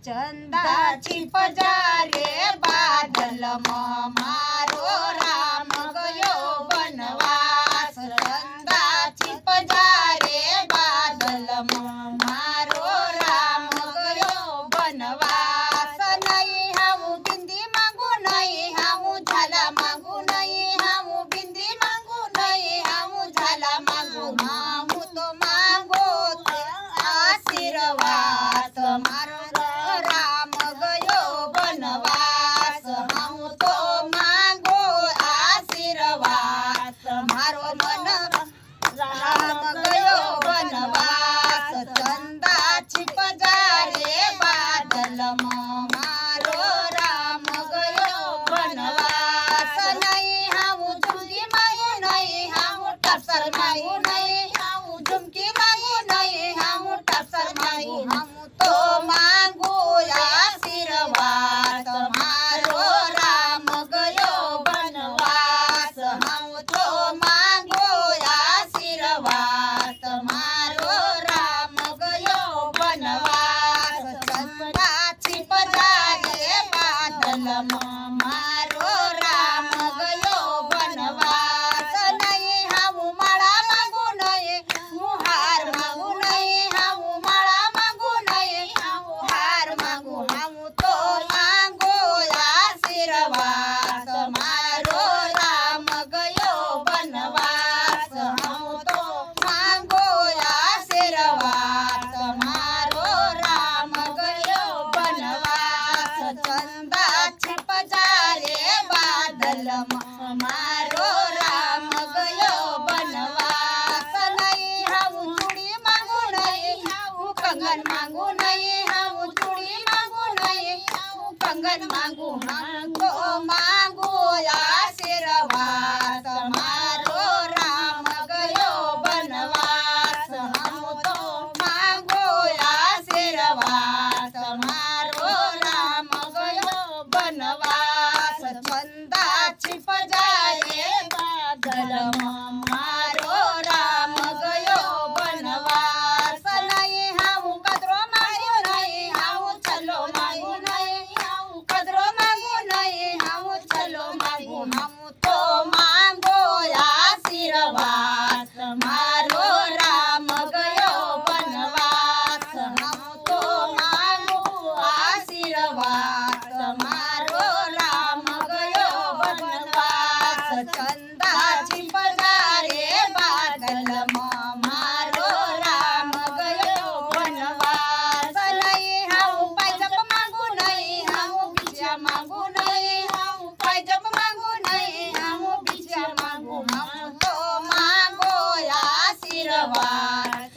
ચંદા છીપજા રે બાદલમાં મારો રામ ગયો વનવાસ ચંદા છીપજા રે બાદલમાં મારો રામ ગયો વનવાસ નહીં હાવું બિંદી માંગુ નહીં હાવું ઝાલા માંગુ નહીં હાવું બિંદી માંગુ નહીં હાવું ઝાલા માંગુ હું તો માંગો આશીર્વાદ મારો રામ ગયો વનવાસ હું તો માંગો આશીર્વાદ મારો મન રામ ગયો વનવાસ ચંદા છીપજા રે બાદલમાં મારો રામ ગયો વનવાસ નહીં હાવું ઝુમકી માંગુ નહીં હાવું ટસર માંગુ નહીં હાવું ઝુમકી માંગુ નહીં હાવું ટસર માંગુ હું તો માંગુ આશીર્વાદ મારો રામ ગયો વનવાસ હું તો માંગુ આશીર્વાદ મારો રામ ગયો વનવાસ ચંદા છીપજા રે બાદલમાં મારો રામ ગયો વનવાસ નહીં હાવું માળા માંગુ નહીં હું હાર માંગુ નહીં હાવું માળા માંગુ નહીં હાવું હાર માંગુ હું તો માંગુ આશીર્વાદ મારો રામ ગયો વનવાસ હું તો માંગુ આશીર્વાદ મારો રામ ગયો વનવાસ ચંદા છીપજા રે બાદલમાં મારો રામ ગયો વનવાસ નહીં હાવું ચૂડી માંગુ નહીં હાવું કંગન માંગુ નહીં હાવું ચૂડી માંગુ નહીં હાવું કંગન માંગુ હું તો માંગુ આશીર્વાદ મારો રામ ગયો વનવાસ હું તો માંગુ આશીર્વાદ મારો રામ ગયો વનવાસ ચંદા છીપજા રે બાદલમાં મારો રામ ગયો વનવાસ નહીં હાવું કદરો માંગુ નહીં હાવું ચલો માંગુ નહીં હાવું કદરો માંગુ નહીં હાવું ચલો માંગુ હું તો માંગો આશીર્વાદ મારો રામ ગયો વનવાસ હું તો માંગુ આશીર્વાદ મારો રામ ગયો વનવાસ ચંદા છીપજા રે બાદલમાં મારો રામ ગયો વનવાસ નહીં હાવું પાયજપ માંગુ નહીં હાવું બીજા માંગુ નહીં હાવું પાયજપ માંગુ નહીં હાવું બીજા માંગુ હું તો માંગો આશીર્વાદ